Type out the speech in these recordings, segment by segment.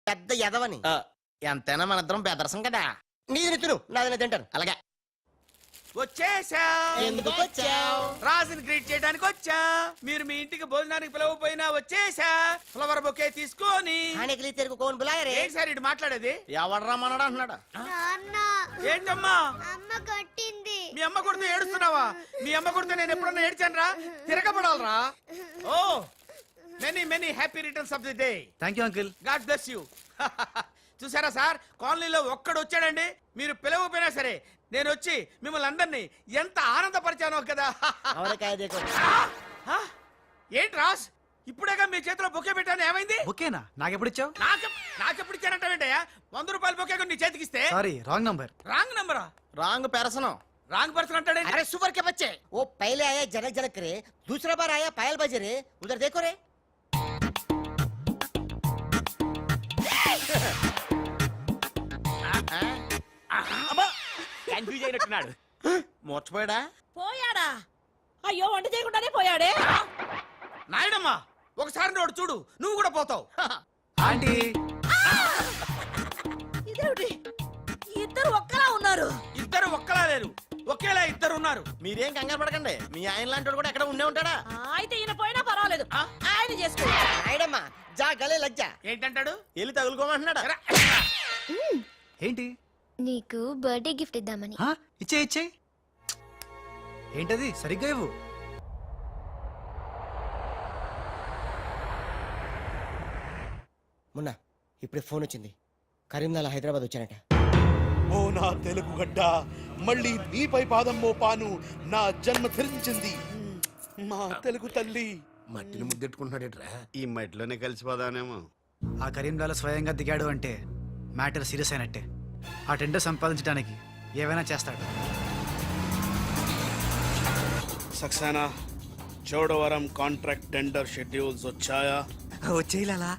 పెద్ద ఎదవని. ఎంతైనా మన ఇద్దరం బెదరసం కదా. నీది తిను, నాది తింటాను. అలాగే. వచ్చేసా. ఎందుకు వచ్చావు? రాజుని గ్రీట్ చేయడానికి వచ్చా. మీరు మీ ఇంటికి భోజనానికి పిలవపోయినా వచ్చేసా. ఫ్లవర్ బొకే తీసుకొని. తెరుగు కోన్ బులాయరే. ఏంటి సార్ ఇటు మాట్లాడేది? ఎవడ్రా మనడా అంటున్నాడు. ఏంటమ్మా అమ్మ కొట్టింది. మీ అమ్మ కొడితే ఏడుస్తున్నావా? మీ అమ్మ కొడితే నేను ఎప్పుడన్నా ఏడ్చాను రా? తిరగబడాలరా. Oh many many happy returns of the day. Thank you uncle. God bless you. చూసారా సార్, కాలనీలో ఒక్కడు వచ్చాడండి, మీరు పిలవపోయినా సరే నేను వచ్చి మిమ్మల్ని అందరినీ ఎంత ఆనందపరిచానో కదా. ఏంటి రాస్, ఇప్పుడేగా మీ చేతిలో బొకే పెట్టాను, ఏమైంది? బొకేనా? నాకెప్పుడు ఇచ్చావు? నాకెప్పుడు ఇచ్చానంటావేంటయ్యా? 100 రూపాయల బొకే నీ చేతికిస్తే. Sorry, wrong number. రాంగ్ నంబరా? Wrong person. రాంగ్ పర్సన్ అంటాడే. अरे सुपर के बच्चे, वो पहले आया जनक जनक रे, दूसरा बार आया पायल बजे रे, उधर देखो रे. కన్ఫ్యూజ్ అయినట్టున్నాడు. మోర్చిపోయాడా? పోయాడా? అయ్యో, వంట చేయకుండానే పోయాడే. నాయనమ్మా, ఒకసారి నోడు చూడు, నువ్వు కూడా పోతావు. ఆంటీ, ఇదేమిటి, ఇద్దరు ఒక్కలా ఉన్నారు. ఇద్దరు ఒక్కలా లేరు, ఒకేలా ఇద్దరు ఉన్నారు. మీరేం కంగారు పడకండి, మీ ఆయన లాంటి కూడా ఎక్కడ ఉండే ఉంటాడా. అయితే ఈయన పోయినా పర్వాలేదు, ఆయన చేసుకో. నాయడమ్మా జా గలే లజ్జ. ఏంటంటాడు? వెళ్ళి తగులుకోమంటున్నాడా? ఏంటి? నీకు బర్త్డే గిఫ్ట్ ఇద్దామని. ఇచ్చే ఇచ్చే. ఏంటది? సరిగ్గా ఇవ్వు. మొన్న ఇప్పుడు ఫోన్ వచ్చింది, కరీంనగర్ హైదరాబాద్ వచ్చానట. ఓ నా తెలుగు గడ్డ, మళ్ళీ నీపై పాదం మోపాను, నా జన్మ ధరించింది మా తెలుగు తల్లి. మట్టిని ముద్దెట్టుకుంటున్నాడేట్రా? ఈ మట్టిలోనే కలిసిపోదానేమో. ఆ కరీంలాల స్వయంగా దిగాడు అంటే మ్యాటర్ సీరియస్ అయినట్టే. ఆ టెండర్ సంపాదించడానికి ఏవైనా చేస్తాడు. Saxena, Chodavaram contract tender schedules వచ్చాయా? వచ్చేయాలా?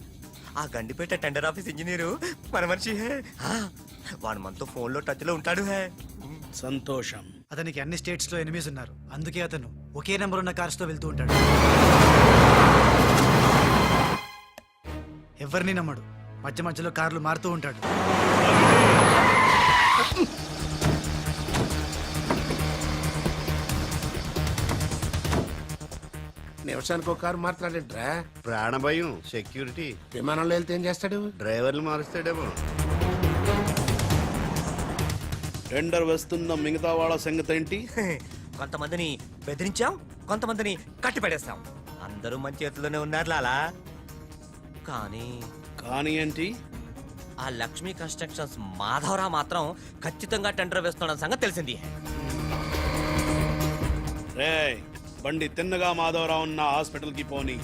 ఆ గండిపేట టెండర్ ఆఫీస్ ఇంజనీరు మన మనిషి హే. వాడు మనతో ఫోన్ లో టచ్ లో ఉంటాడు హే. సంతోషం. అతనికి అన్ని స్టేట్స్ లో ఎనిమీస్ ఉన్నారు, అందుకే అతను ఒకే నెంబర్ ఉన్న కార్స్ తో వెళ్తూ ఉంటాడు. ఎవరిని నమ్మడు, మధ్య మధ్యలో కార్లు మారుతూ ఉంటాడు. నిమిషానికి ఒక కారు మాట్లాడేట్రా? ప్రాణభయం, సెక్యూరిటీ. విమానంలో వెళ్తే ఏం చేస్తాడు? డ్రైవర్లు మారుస్తాడేమో. టెండర్ వేస్తున్న మిగతా వాళ్ళ సంగతి ఏంటి? కొంతమందిని బెదిరించాం, కొంతమందిని కట్టి పడేస్తాం. అందరూ మన చేతుల్లోనే ఉన్నారు లాలా. కానీ ఏంటి? ఆ లక్ష్మీ కన్స్ట్రక్షన్స్ మాధవరావు మాత్రం ఖచ్చితంగా టెండర్ వేస్తున్న సంగతి తెలిసింది. రే, బండి తిన్నగా మాధవరావు ఉన్న హాస్పిటల్ కి పోని.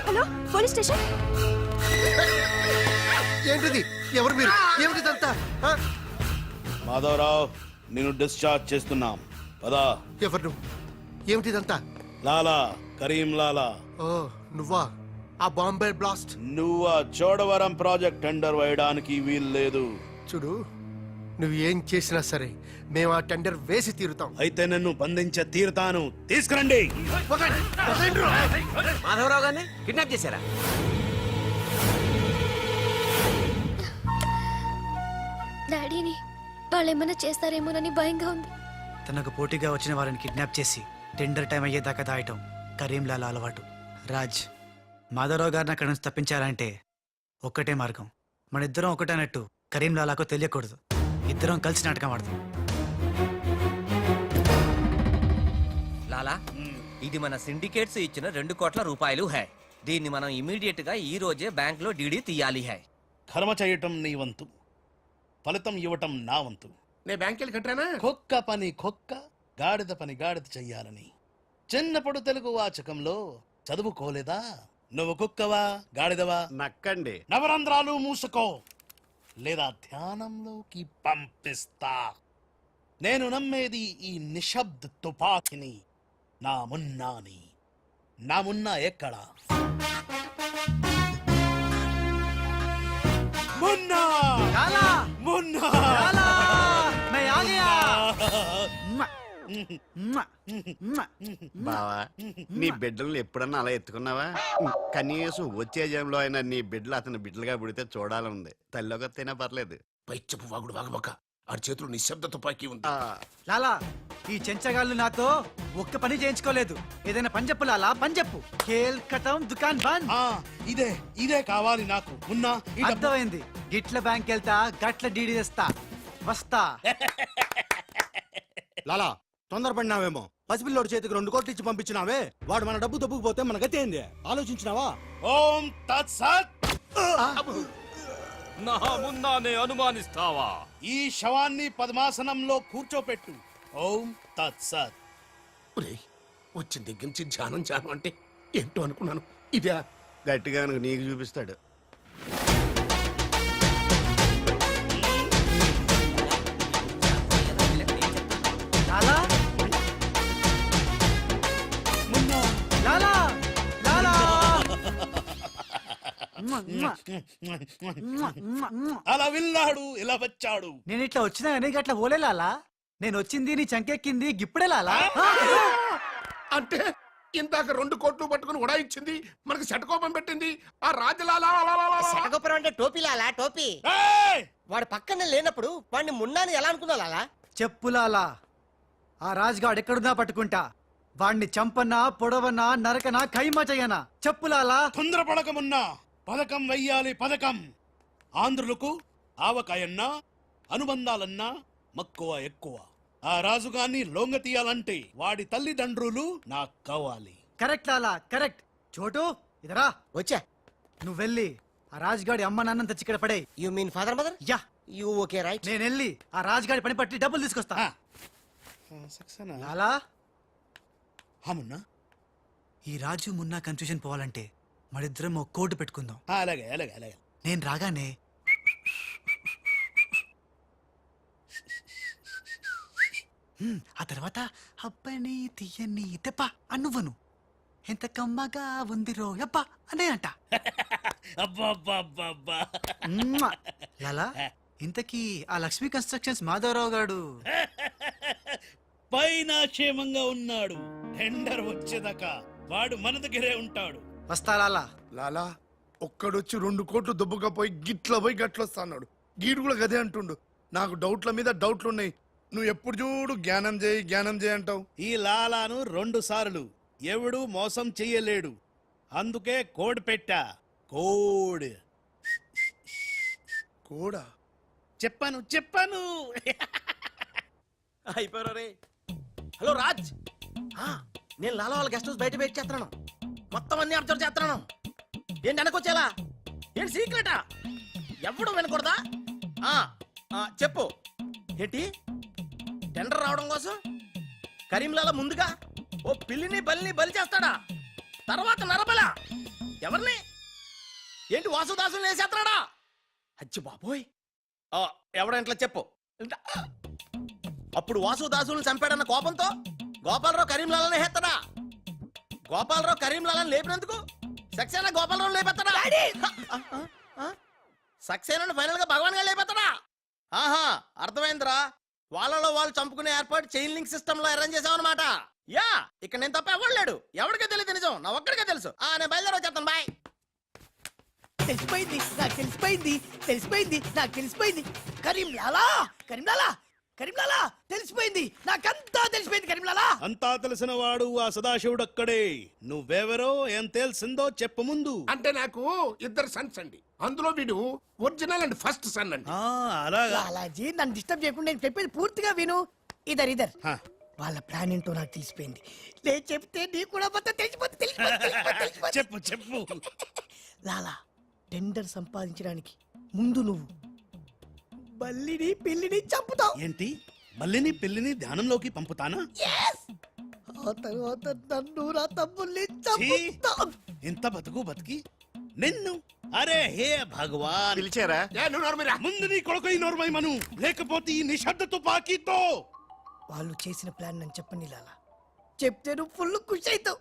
Hello, police station. ఏంటిది? ఎవరు మీరు? ఏమిటిదంతా? మాధవరావు, నేను డిశ్చార్జ్ చేస్తున్నాం. పదా. ఎవరు నువ్వు? ఏమిటిదంతా? లాలా, కరీం లాలా. ఓ నువ్వా? ఆ బాంబే బ్లాస్ట్. నువ్వు ఆ చోడవరం ప్రాజెక్ట్ టెండర్ వేయడానికి వీలు లేదు. చూడు, నువ్వు ఏం చేసినా సరే మేము ఆ టెండర్ వేసి తీరుతాం. అయితే నన్ను బంధించే తీరుతాను. తీసుకురండి. మాధవరావు గారిని కిడ్నాప్ చేశారా? డాడీని వాళ్ళు ఏమైనా చేస్తారేమోనని భయంగా ఉంది. తనకు పోటీగా వచ్చిన వారిని కిడ్నాప్ చేసి టెండర్ టైం అయ్యేదాకా దాయటం కరీంలాల అలవాటు. రాజ్, మాధవరావు గారిని అక్కడి నుంచి తప్పించాలంటే ఒక్కటే మార్గం. మన ఇద్దరం ఒకటన్నట్టు కరీంలాలకు తెలియకూడదు. ఇద్దరం కలిసి నాటకం ఆడతాం. లాలా, ఇది మన సిండికేట్స్ ఇచ్చిన 2 కోట్ల రూపాయలు హై. దీన్ని మనం ఇమీడియట్ గా ఈ రోజే బ్యాంక్ లో డీడీ తీయాలి హై. కర్మ చేయటం నీ వంతు, ఫలితం ఇవ్వటం నా వంతు. నేను బ్యాంక్ వెళ్ళి కట్టానా? కుక్క పని కుక్క, గాడిద పని గాడిద చెయ్యాలని చిన్నప్పుడు తెలుగు వాచకంలో చదువుకోలేదా? నువ్వు కుక్కవా గాడిదవా? నక్కండి. నవరంధ్రాలు మూసుకో. లేదా ధ్యానంలోకి పంపిస్తా. నేను నమ్మేది ఈ నిశ్శబ్ద తుపాకిని. నా మున్నాని. నా మున్నా ఎక్కడ? మున్నా! లాలా మున్నా! లాలా मैं आ गया బావా నీ బిడ్డలు ఎప్పుడన్నా అలా ఎత్తుకున్నావా? కనీసం వచ్చే జంలో అయినా నీ బిడ్డలు అతని బిడ్డలుగా పుడితే చూడాలనుంది. తల్లిలోకొత్తైనా పర్లేదు. పైచ్చపు వాగుడు వాగబక్క ఆడి చేతిలో నిశ్శబ్ద తుపాకీ ఉంది. లాలా ఈ చెంచగాళ్ళు నాతో ఒక్క పని చేయించుకోలేదు. ఏదైనా పని చెప్పు లాలా, పని చెప్పు. ఖేల్ కటం దుకాన్ బంద్. ఇదే కావాలి నాకు. మున్నా ఈ డబ్బు- అర్థమైంది. గిట్ల బ్యాంక్ వెళ్తా, గట్ల డీడీ తెస్తా, వస్తా. లాలా తొందరపడినావేమో. పసిపిల్లోడి చేతికి 2 కోట్లు ఇచ్చి పంపించినావే, వాడు మన డబ్బు తప్పుకుపోతే మన గతి ఏంది? ఆలోచించినావా? ఓం తత్సత్. నా మున్నానే అనుమానిస్తావా? ఈ శవాన్ని పద్మాసనంలో కూర్చోపెట్టు. ఓం తత్సత్. ఒరేయ్, వచ్చిన దగ్గర నుంచి ధ్యానం అంటే ఏంటో అనుకున్నాను. ఇదే గట్టిగా నీకు చూపిస్తాడు. లాలా మున్నా లాలా లాలా అలా విన్నాడు, ఇలా వచ్చాడు. నేను ఇట్లా వచ్చినా కానీ గట్ల పోలే లాలా. నేను వచ్చింది నీ చంకెక్కింది గిప్పుడే లాలా. అంటే ఇందాక 2 కోట్లు పట్టుకుని ఉడాయించింది, మనకి శటకోపం పెట్టింది ఆ రాజలాలా. శటగొప్పరం అంటే టోపీ లాలా, టోపీ. ఏయ్! వాడు పక్కన లేనప్పుడు వాడిని మున్నాని ఎలా అనుకున్నావు లాలా? చెప్పు లాలా. ఆ రాజుగాడు ఎక్కడున్నా పట్టుకుంటా. వాణ్ణి చంపనా, పొడవనా, నరకనా, ఖైమా చెయ్యనా? చెప్పు లాలా. తొందరపడకమున్నా. పథకం వెయ్యాలి, పథకం. ఆంధ్రులకు ఆవకాయన్నా అనుబంధాలన్నా మక్కువ ఎక్కువ. ఆ రాజుగాన్ని లొంగ తీయాలంటే వాడి తల్లిదండ్రులు నాకు కావాలి. కరెక్ట్ లాలా, కరెక్ట్. చోటు ఇదరా. వచ్చా. నువ్వు వెళ్ళి ఆ రాజుగాడి అమ్మ నాన్న తెచ్చి ఇక్కడ పడే. You mean father mother? Yeah, you okay right. నేను వెళ్ళి ఆ రాజుగాడి పని పట్టి డబ్బులు తీసుకొస్తా. సక్సేనా? లాలా, మున్నా ఈ రాజు మున్నా కన్ఫ్యూజన్ పోవాలంటే మరిద్దరం ఒక కోటు పెట్టుకుందాం. అలాగే అలాగే అలాగే. నేను రాగానే ఆ తర్వాత అబ్బని తీయని తెప్ప అన్నువ్వను. ఎంత కమ్మగా ఉంది రోయబ్బా అనే అంట. అబ్బా మ్మ్. లాలా, ఇంతకీ ఆ లక్ష్మీ కన్స్ట్రక్షన్స్ మాధవరావు గాడు పైన క్షేమంగా ఉన్నాడు. టెండర్ వచ్చేదాకా వాడు మన దగ్గరే ఉంటాడు. వస్తా లాలా. లాలా ఒక్కడొచ్చి 2 కోట్లు దుబ్బకపోయి గిట్ల పోయి గట్లొస్తాడు. గీడు కూడా గదే అంటుండు. నాకు డౌట్ల మీద డౌట్లున్నాయి. నువ్వు ఎప్పుడు చూడు జ్ఞానం చేయి అంటావు. ఈ లాలాను 2 సార్లు ఎవడు మోసం చెయ్యలేడు. అందుకే కోడ్ పెట్టా. కోడ్ కూడా చెప్పాను. అయిపోయారు రే. హలో రాజ్, నేను లాలా వాళ్ళ గెస్ట్ హౌస్ బయట వెయిట్ చేస్తున్నాను. మొత్తం అన్ని అబ్జర్వ్ చేస్తున్నాను. ఏంటి వెనకొచ్చేలా? ఏంటి సీక్రెటా? ఎవడు వినకూడదా? చెప్పు. ఏంటి టెండర్ రావడం కోసం కరీంలాలా ముందుగా ఓ పిల్లిని బలిని బలి చేస్తాడా? తర్వాత నరబల ఎవరిని? ఏంటి వాసుదాసుని వేసేస్తాడా? అచ్చి బాబోయ్, ఎవడంట్లా చెప్పు. అప్పుడు వాసుదాసుని చంపాడన్న కోపంతో గోపాలరావు కరీంలాలని హేస్తాడా? గోపాలరావు కరీంలాలని లేపినందుకు సక్సేనా గోపాలరావు లేపెత్తాడా? సక్సేనాను ఫైనల్ గా భగవాన్ గా లేపెత్తాడా? ఆహా, అర్థమైందిరా. వాళ్ళలో వాళ్ళు చంపుకునే ఏర్పాటు చైన్ లింక్ సిస్టమ్ లో అరేంజ్ చేసామన్నమాట. యా, ఇక్కడ నేను తప్ప ఎవరు లేడు. ఎవరికే తెలియదు నిజం, నా ఒక్కడికే తెలుసు. నేను బయలుదేరి వచ్చేస్తాను. బాయ్. తెలిసిపోయింది నాకు, తెలిసిపోయింది నాకు, తెలిసిపోయింది. కరీంలాలా కరీంలాలా కరీంలాలా తెలిసిపోయింది నాకంతా, తెలిసిపోయింది కరీంలాలా. అంతా తెలిసిన వాడు ఆ సదాశివుడక్కడే. నువ్వెవరో ఏం తెలిసిందో చెప్పు ముందు. అంటే నాకు 2 సన్స్ అండి. అందులో వీడు ఒరిజినల్ అండ్ ఫస్ట్ సన్ అండి. అలాగా. లాలాజీ నన్ను డిస్టర్బ్ చేయకుండా నేను చెప్పేది పూర్తిగా విను. ఇదర్ హా. వాళ్ళ ప్లాన్ ఏంటో నాకు తెలిసిపోయింది. లే చెప్తే నీకు కూడా మొత్తం తెలిసిపోతుంది. చెప్పు. లాలా, టెండర్ సంపాదించడానికి ముందు నువ్వు బల్లిని పిల్లిని చంపుతావు. ఏంటి? మల్లిని పిల్లిని ధ్యానంలోకి పంపుతానా? ఆ తర్వాత నన్ను నా తమ్ముల్ని ఛీ! చంపుతావు. ఇంత బతుకి నిన్ను అరే హే భగవాన్ పిలిచారా? ఏ నువ్వు నోరుమీరా. ముందు నీ కొడుకు ఈ నోర్మై మను లేకపోతే ఈ నిశ్శబ్ద తుపాకీతో వాళ్ళు చేసిన ప్లాన్ నన్ను చెప్పని లాలా చెప్తే నువ్వు ఫుల్ ఖుషి అవుతావు.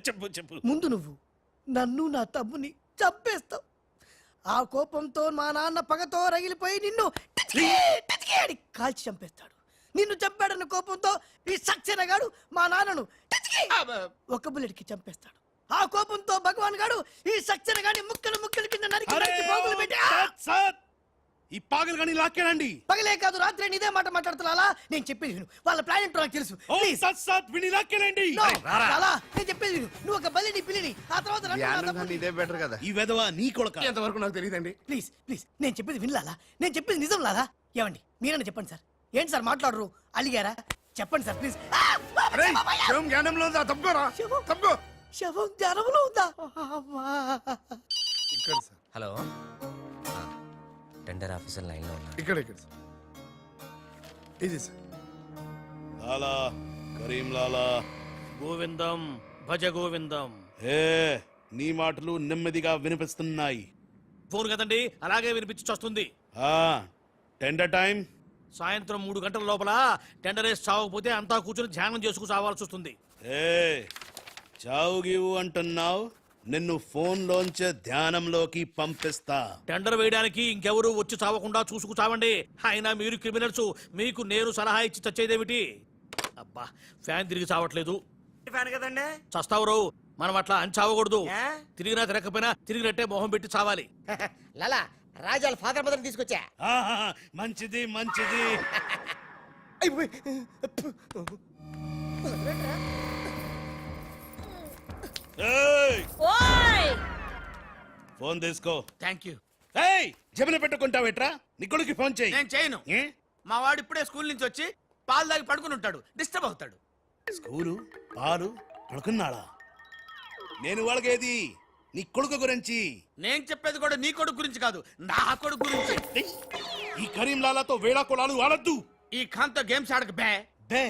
చెప్పు చెప్పు ముందు నువ్వు నన్ను నా తమ్ముని చంపేస్తావు. ఆ కోపంతో మా నాన్న పగతో రగిలిపోయి నిన్ను టిచ్కి టిచ్కి అని కాల్చి చంపేస్తాడు. నిన్ను చంపాడన్న కోపంతో ఈ సక్సేనా గాడు మా నాన్నను టిచ్కి ఒక బుల్లెట్ కి చంపేస్తాడు. ఆ కోపంతో భగవాన్ గాడు ఈ సక్సేనా గాని ముక్కలు ముక్కలు కింద నరికి అరే నరికి పోగులు పెట్టి సత్ సత్ ఈ పాగలు గాని లాక్కేనండి. పగలే కాదు రాత్రి ఇదే మాట మాట్లాడుతున్నా. నేను చెప్పేది విను. వాళ్ళ ప్లాన్ ఏంటో నాకు తెలుసు. ఓ Please. సత్ సత్ విని లాక్కేనండి. No, లాలా, నేను చెప్పేది విను. నువ్వు ఒక బలిని పిల్లిని ఆ తర్వాత నన్ను నా ధ్యానం తమ్ముడిని- కన్నా ఇదే బెటర్ కదా. ఈ వెధవ నీ కొడుక ఎంతవరకు నాకు తెలియదండి. ప్లీజ్ ప్లీజ్ నేను చెప్పేది వినలాలా. నేను చెప్పేది నిజం లాలా. ఏమండి మీరన్నా చెప్పండి సార్. ఏంటి సార్ మాట్లాడరు? అలిగారా? చెప్పండి సార్ ప్లీజ్. అరే శవం జ్ఞానంలో ఉందా? తప్పుకోరా, శవం? తప్పుకో. శవం జ్వరంలో ఉందా? అమ్మా. ఇక్కడ సార్, హలో టెండర్ ఆఫీసర్ లైన్లో ఉన్నారు. ఇక్కడ ఇక్కడ సార్. ఇది సార్. లాలా కరీం లాలా గోవిందం భజ గోవిందం. హే నీ మాటలు నెమ్మదిగా వినిపిస్తున్నాయి. ఫోన్ కదండి అలాగే వినిపించి వస్తుంది. ఆ టెండర్ టైం సాయంత్రం 3 గంటల లోపల టెండర్ వేసి చావకపోతే అంతా కూర్చొని ధ్యానం చేసుకు చావాల్సి వస్తుంది. ఏ చావు గీవు అంటున్నావు, నిన్ను ఫోన్ లోంచే ధ్యానంలోకి పంపిస్తా. టెండర్ వేయడానికి ఇంకెవరు వచ్చి చావకుండా చూసుకు చావండి. అయినా మీరు క్రిమినల్స్, మీకు నేను సలహా ఇచ్చి చచ్చేదేమిటి? అబ్బా ఫ్యాన్ తిరిగి చావట్లేదు. ఫ్యాన్ కదండి. చస్తావు మనం అట్లా అని చావకూడదు. తిరిగినా తిరగకపోయినా తిరిగినట్టే మొహం పెట్టి చావాలి. లాలా రాజాల ఫాదర్ మదర్ తీసుకొచ్చా. ఆహా, మంచిది మంచిది. ఏయ్, ఫోన్ తీసుకో. Thank you. ఏయ్ జబిన పెట్టుకుంటావేట్రా? నీ కొడుకు ఫోన్ చేయి. నేను చేయను. ఏ? మా వాడు ఇప్పుడే స్కూల్ నుంచి వచ్చి పాలు తాగి పడుకుని ఉంటాడు, డిస్టర్బ్ అవుతాడు. స్కూలు పాలు పడుకున్నాడా? నేను వాళ్ళకేది నీ కొడుకు గురించి. నేను చెప్పేది కూడా నీ కొడుకు గురించి కాదు, నా కొడుకు గురించి. ఏయ్, ఈ కరీం లాలాతో వేళా కొలాలు ఆడద్దు. ఈ ఖాన్తో గేమ్స్ ఆడక బే. బే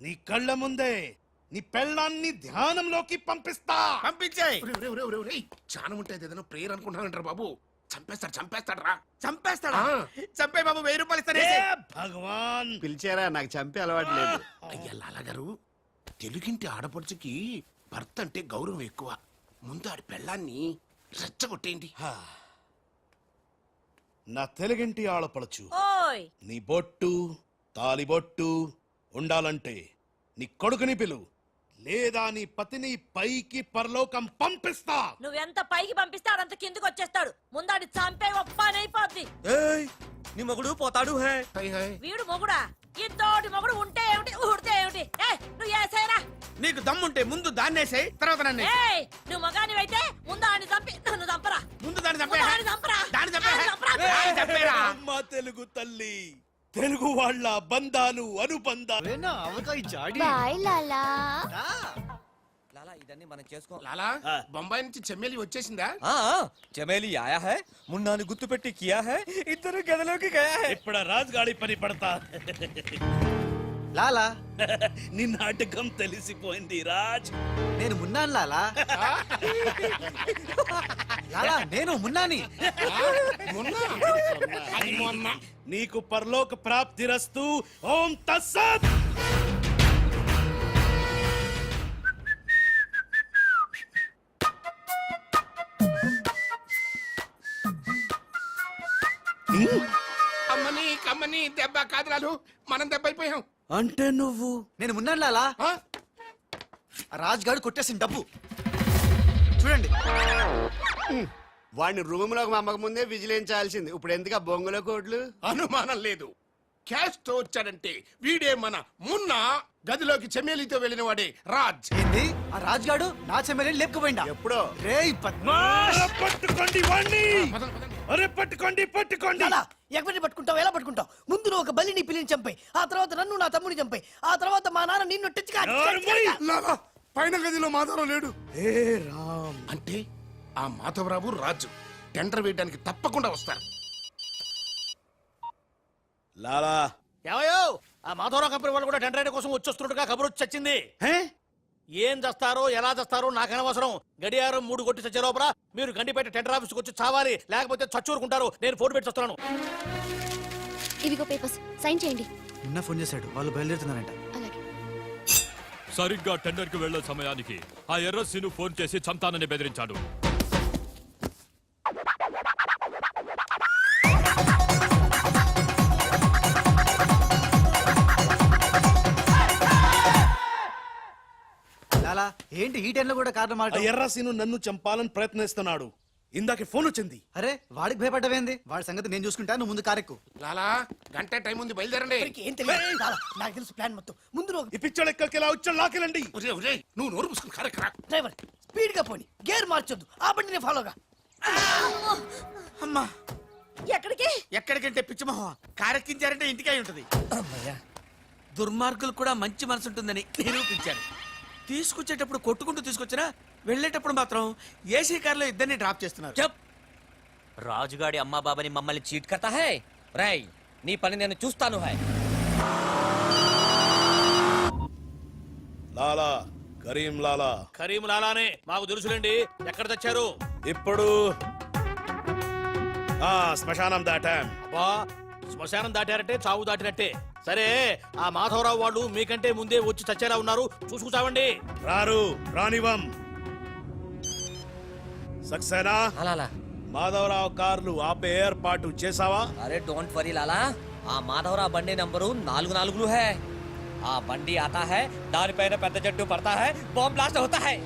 నీ కళ్ళ ముందే నీ పెళ్ళాన్ని ధ్యానంలోకి పంపిస్తా. పంపించేయ్. చాలా ఉంటాయి ఏదైనా ప్రేయర్ అనుకుంటానంటారు బాబు. చంపేస్తాడు రా. చంపేస్తాడా? ఆ. చంపే బాబు 1000 రూపాయలు ఇస్తానే. ఏ భగవాన్ పిలిచారా? నాకు చంపే అలవాటు లేదు. అయ్యా లాలగారు, తెలుగింటి ఆడపడుచుకి భర్త అంటే గౌరవం ఎక్కువ. ముందు ఆడి పెళ్ళాన్ని రెచ్చగొట్టేయండి. నా తెలుగింటి ఆడపడచ్చు నీ బొట్టు తాలిబొట్టు ఉండాలంటే నీ కొడుకుని పిలు, లేదా నీ పతిని పైకి పరలోకం పంపిస్తా. నువ్వెంత పైకి పంపిస్తే ఆడంత కిందకి వచ్చేస్తాడు. ముందాడి చంపే ఒప్పనైపోద్ది. ఏయ్ నీ మొగుడు పోతాడు హే. వీడు మొగుడా? ఇంతోటి మొగుడు ఉంటే ఏమిటి, ఊడితే ఏమిటి? నువ్వు ఏసేరా. నీకు దమ్ముంటే ముందు దాన్నేసేయ్, తర్వాత నన్ను వేసేయ్. ఏయ్ నువ్వు మగాని అయితే ముందు ఆడిని చంపి నన్ను చంపరా. ముందు దాన్ని చంపే. ముందు ఆడిని చంపరా. దాన్ని చంపే. ఆడిని చంపరా. దాన్ని చంపేరా. అమ్మా తెలుగు తల్లి, తెలుగు వాళ్ళ బంధాలు అనుబంధాలు. బాయ్ లాలా. లాలా ఇదన్నీ మనం చేసుకో. లాలా బొంబాయి నుంచి చెమ్మేలి వచ్చేసిందా? చమేలి ఆయా హై, మున్నాని గుర్తు పెట్టి కియా హై, ఇద్దరు గదిలోకి గయా హై. ఇప్పుడు రాజుగాడి పని పడతా. లాలా నీ నాటకం తెలిసిపోయింది రాజ్. నేను మున్నాను లాలా. లాలా నేను మున్నాని. నీకు పరలోక ప్రాప్తిరస్తు. ఓం తస్సత్. అమ్మని కమ్మని దెబ్బ కాదురాలు, మనం దెబ్బ అయిపోయాం. అంటే నువ్వు నేను మున్నాను లాలా. రాజ్ గారు కొట్టేసిన డబ్బు చూడండి. వాడిని రూమ్ లోకి మమ్మక ముందే విజిలించాల్సింది. ఇప్పుడు ఎందుకు ఆ బొంగులో కోట్లు? అనుమానం లేదు. క్యాష్ తో వచ్చాడంటే వీడే మన మున్న. గదిలోకి చెమ్మేలితో వెళ్ళిన వాడే రాజ్. ఏంది ఆ రాజ్ గాడు నా చెమ్మెల్ని లేపుకుపోయిందా? ఎప్పుడో. రేయ్ పద్మాష్. పట్టుకోండి వాణ్ణి. అరే పట్టుకోండి పట్టుకోండి. లాలా ఎక్కడిని పట్టుకుంటావు? ఎలా పట్టుకుంటావు? ముందు నువ్వు ఒక బలిని పిల్లిని చంపాయి, ఆ తర్వాత నన్ను నా తమ్ముని చంపాయి, ఆ తర్వాత మా నాన్న నిన్ను టిచ్చుకా లాలా పైన గదిలో మాధవరావు లేడు. ఏ రామ్, అంటే ఆ మాధవరావు రాజు టెండర్ వేయడానికి తప్పకుండా వస్తారు. లాలా ఏవయో ఆ మాధవరావు కంపెనీ వాళ్ళు కూడా టెండర్ కోసం వచ్చేస్తున్నట్టుగా కబురు వచ్చి చచ్చింది. హే? ఏం చేస్తారో ఎలా చేస్తారో నాకు అనవసరం. గడియారం 3 కొట్టి చచ్చే లోపల మీరు గండిపేట టెండర్ ఆఫీస్కి వచ్చి చావాలి, లేకపోతే చచ్చూరుకుంటారు. నేను ఫోన్ పెట్టి వస్తున్నాను. ఇవిగో పేపర్స్ సైన్ చేయండి. నిన్న ఫోన్ చేశాడు, వాళ్ళు బయలుదేరుతున్నారంట. అలాగే. సరిగ్గా టెండర్ కి వెళ్లే సమయానికి ఆ ఎర్ర సీను ఫోన్ చేసి చంతానని బెదిరించాడు. లాలా ఏంటి ఈ టైంలో కూడా కారణం ఆ మాట? ఎర్ర సీను నన్ను చంపాలని ప్రయత్నిస్తున్నాడు. ఇందాక ఫోన్ వచ్చింది. అరే వాడికి భయపడ్డవేంది? వాడి సంగతి నేను చూసుకుంటా, నువ్వు ముందు కారెక్కు. లాలా గంట టైం ఉంది, బయలుదేరండి. ఎవరికి ఏం తెలియదు చాలా. నాకు తెలుసు ప్లాన్ మొత్తం. ముందు నువ్వు ఈ పిచ్చోడు ఎక్కడికి ఇలా వచ్చాడు, లాకెళ్ళండి. ఒరేయ్, ఒరేయ్, నువ్వు నోరు మూసుకుని కరెక్ట్. డ్రైవర్ స్పీడ్ గా పోని, గేర్ మార్చొద్దు, ఆ బండిని ఫాలోగా. అమ్మా ఎక్కడికి? ఎక్కడికంటే పిచ్చిమోహం కారెక్కించారంటే ఇంటికి అయి ఉంటది. దుర్మార్గులు కూడా మంచి మనసు ఉంటుందని నిరూపించారు. తీసుకొచ్చేటప్పుడు కొట్టుకుంటూ తీసుకొచ్చినా వెళ్ళేటప్పుడు మాత్రం ఏసీ కార్లో ఇద్దరిని డ్రాప్ చేస్తున్నారు. చెప్ రాజుగాడి అమ్మా బాబాని మమ్మల్ని చీట్ కర్తా హై. రేయ్ నీ పని నేను చూస్తాను హై. లాలా కరీం లాలా. కరీం లాలానే మాకు తెలుసులేండి. ఎక్కడ తెచ్చారు? ఇప్పుడు శ్మశానం దాటాం. అబ్బా శ్మశానం దాటారంటే చావు దాటినట్టే. సరే ఆ మాధవరావు వాళ్ళు మీకంటే ముందే వచ్చి చచ్చేలా ఉన్నారు, చూసుకుచావండి. రారు రానివం. సక్సేనా అలా మాధవరావు కార్లు ఆపే ఏర్పాటు చేసావా? అరే డోంట్ వరీ లాలా, ఆ మాధవరావు బండి నంబరు 44 హై. ఆ బండి ఆతా హై, దానిపైన పెద్ద జట్టు పడతా హై, బాంబ్ బ్లాస్ట్ హోతా హై.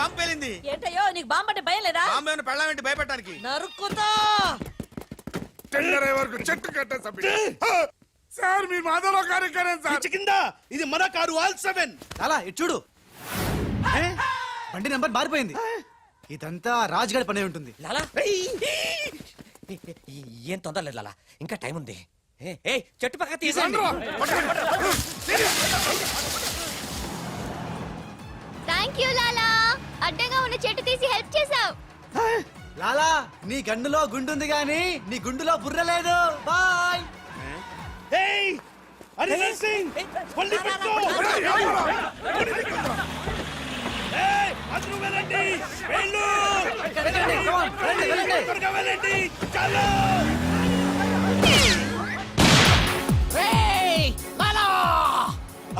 బాంబు పేలింది. ఏంటయ్యో నీకు బాంబంటే భయం లేదా? బాంబు పెళ్ళామేంటి భయపెట్టడానికి? నరుక్కుతా. టెండర్ వరకు చెట్టు కట్టేసా సార్. మీ మాధవరావు కార్యక్రమం సార్. పిచ్చి కింద ఇది మన కారు ఆల్ 7. లాలా ఇటు చూడు, బండి నెంబర్ మారిపోయింది. ఇదంతా రాజుగాడి పనే ఉంటుంది. లాలా ఏం తొందర లేదు లాలా, ఇంకా టైం ఉంది. ఏ చెట్టు పక్క తీసండి. థ్యాంక్ యూ లాలా, అడ్డంగా ఉన్న చెట్టు తీసి హెల్ప్ చేసావు. లాలా నీ గండులో గుండుంది గాని నీ గుండులో బుర్ర లేదు. బాయ్. ఏయ్ హరిహర్ సింగ్ పల్లి పెట్టు. ఏయ్ అదురు వెళ్ళండి, వెళ్ళు. త్వరగా వెళ్ళండి, చలో.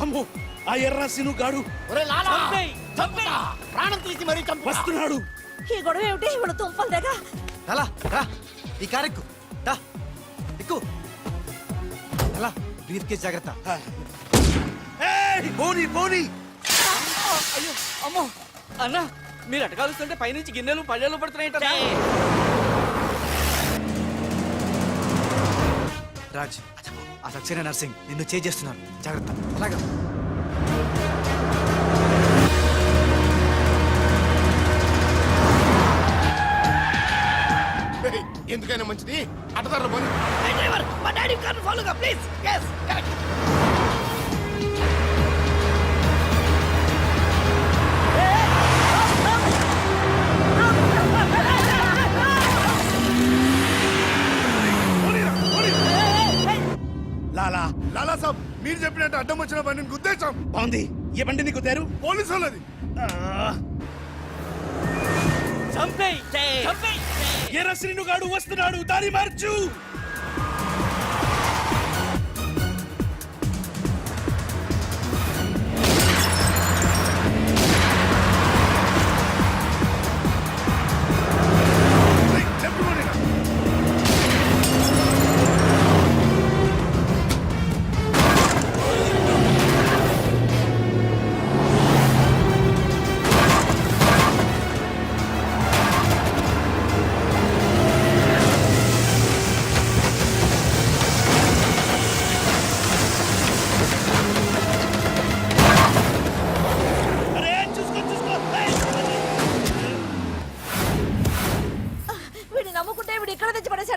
అమ్మో ఆ ఎర్ర సీను గాడు ప్రాణం తీసి మరీ చంపు. వస్తున్నాడు. ఈ గొడవ ఏమిటి? ఇప్పుడు తుంపలు దగ్గ. లాలా రా, ఈ కారెక్కు దా, ఎక్కు. లాలా బ్రీఫ్ కేస్ జాగ్రత్త. ఏయ్ పోనీ పోనీ. అమ్మో అన్న, మీరు అటకాలుస్తుంటే పైనుంచి గిన్నెలు పళ్ళెలు పడుతున్నాయి. రాజ్, ఆ సక్సేనా నర్సింగ్ నిన్ను చేస్తున్నారు, జాగ్రత్త. అలాగా ఎందుకైనా మంచిది అటదారులు పోనీ. డ్రైవర్ మా డాడీ కార్ని ఫాలోగా ప్లీజ్. yes correct. లాలా లాలా సాబ్, మీరు చెప్పినట్టు అడ్డం వచ్చిన బండిని గుద్దేశాం. బాగుంది. ఏ బండి నీకు తేరు? పోలీసు వాళ్ళది. ఎర్ర శ్రీను గాడు వస్తున్నాడు, దారి మార్చు.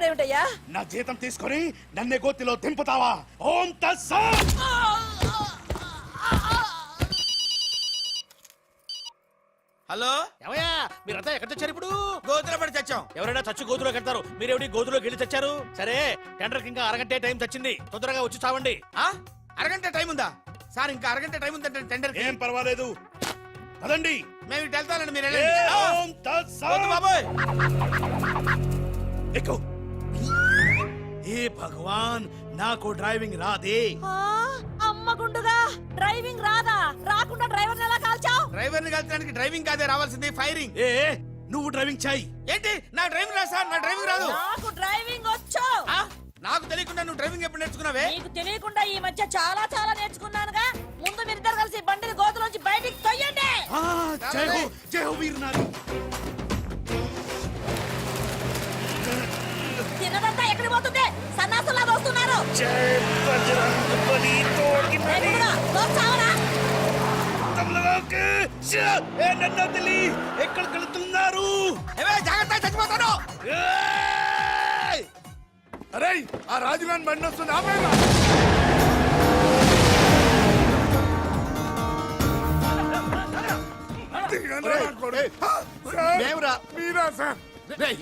ఏమిటయ్యా? నా జీతం తీసుకొని నన్నే గోతిలో దింపుతావా? ఓం తస్సత్. హలో ఏమయ్యా మీరంతా ఎక్కడ తెచ్చారు ఇప్పుడు? గోతులో పడి తెచ్చాం. ఎవరైనా చచ్చి గోతులో కడతారు, మీరేమిటి గోతులోకి వెళ్ళి తెచ్చారు? సరే టెండర్కి ఇంకా అరగంటే టైం తెచ్చింది, తొందరగా వచ్చి చావండి. ఆ? అరగంట టైం ఉందా సార్? ఇంకా అరగంట టైం ఉందంటే టెండర్ ఏం పర్వాలేదు, పదండి. మేము ఇటు వెళ్తానండి, మీరు ఏ వెళ్ళండి. ఆ! ఓం తత్సత్. వద్దు బాబోయ్. ఎక్కు. ఏ భగవాన్, నాకు డ్రైవింగ్ రాదే. ఆ, అమ్మ గుండుగా డ్రైవింగ్ రాదా? రాకుండా డ్రైవర్ ఎలా కాల్చావు? డ్రైవర్ని కలిసడానికి డ్రైవింగ్ కాదే రావాల్సింది, ఫైరింగ్. ఏ నువ్వు డ్రైవింగ్ చాయి. ఏంటి నా డ్రైవింగ్ రాదు సార్, నా డ్రైవింగ్ రాదు. నాకు డ్రైవింగ్ వచ్చు. ఆ? నాకు తెలియకుండా నువ్వు డ్రైవింగ్ ఎప్పుడు నేర్చుకున్నావే? నీకు తెలియకుండా ఈ మధ్య చాలా చాలా నేర్చుకున్నానుగా. ముందు మీరిద్దరు కలిసి బండిని గోతులోంచి బయటికి తొయ్యండి. జై హో వీర్ నారి. తిన్నదంతా ఎక్కడికి పోతుంది? సన్నాసులా వస్తున్నారు. జై బజరంగ్ బలి తోడ్కి నరి. చావరా? తమలవాకే ఏ నన్ను తెలి ఎక్కడికి వెళ్తున్నారు? ఏవే, జాగ్రత్త, చచ్చిపోతాను. అరే ఆ రాజుగాని బండి వస్తుంది, ఆపేరా. మేమురా. మీరా సార్? రేయ్,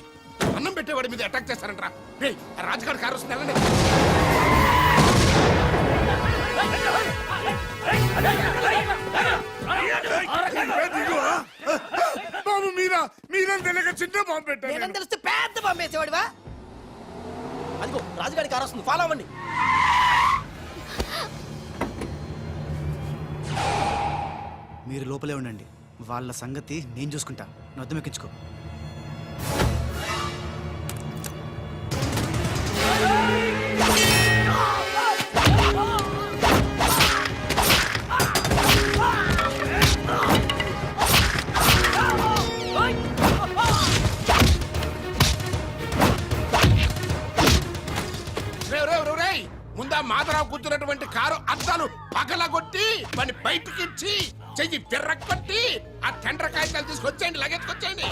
అన్నం పెట్టేవాడి మీద అటాక్ చేస్తారంట్రా. రేయ్, ఆ రాజుగారి కారు వస్తుంది, వెళ్ళండి. బాబు మీరేం తెలియక చిన్న బాంబు పెట్టారు. నేనేం తెలిస్తే పెద్ద పంపేసేవాడివా? అదిగో రాజుగారి కారు వస్తుంది, ఫాలో అవ్వండి. మీరు లోపలే ఉండండి, వాళ్ళ సంగతి నేను చూసుకుంటా. నొద్దం ఎక్కించుకో. రేయ్, ముందా మాధరావు కూర్చున్నటువంటి కారు అద్దాలు పగలగొట్టి వాడిని బయటికిచ్చి చెయ్యి తిర్రకొట్టి ఆ టెండర్ కాగితాలు తీసుకొచ్చేయండి, లగెత్తుకొచ్చేయండి.